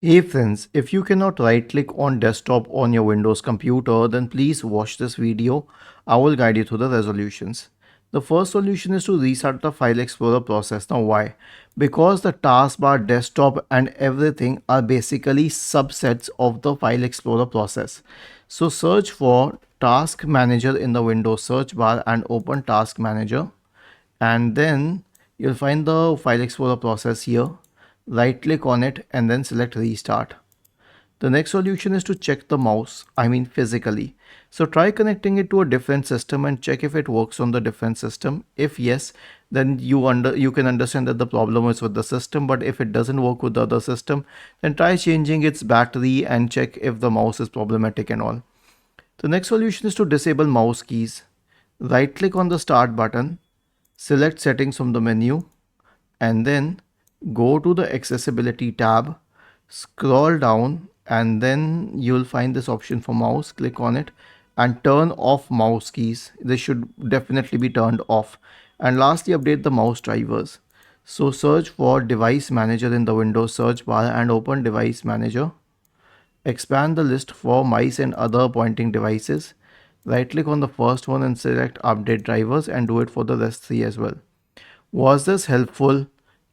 Hey friends, if you cannot right click on desktop on your Windows computer, then please watch this video. I will guide you through the resolutions. The first solution is to restart the File Explorer process. Now why? Because the taskbar, desktop and everything are basically subsets of the File Explorer process. So search for Task Manager in the Windows search bar and open Task Manager, and then you'll find the File Explorer process here. Right click on it and then select restart. The next solution is to check the mouse, I mean physically. So try connecting it to a different system and check if it works on the different system. If yes, then you can understand that the problem is with the system, but if it doesn't work with the other system, then try changing its battery and check if the mouse is problematic and all. The next solution is to disable mouse keys. Right click on the start button, select settings from the menu, and then go to the accessibility tab, scroll down, and then you'll find this option for mouse. Click on it and turn off mouse keys. This should definitely be turned off. And lastly, update the mouse drivers. So search for device manager in the Windows search bar and open device manager. Expand the list for mice and other pointing devices. Right click on the first one and select update drivers, and do it for the rest three as well. Was this helpful?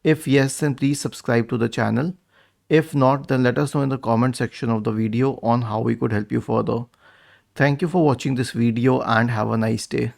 If yes, then please subscribe to the channel. If not, then let us know in the comment section of the video on how we could help you further. Thank you for watching this video and have a nice day.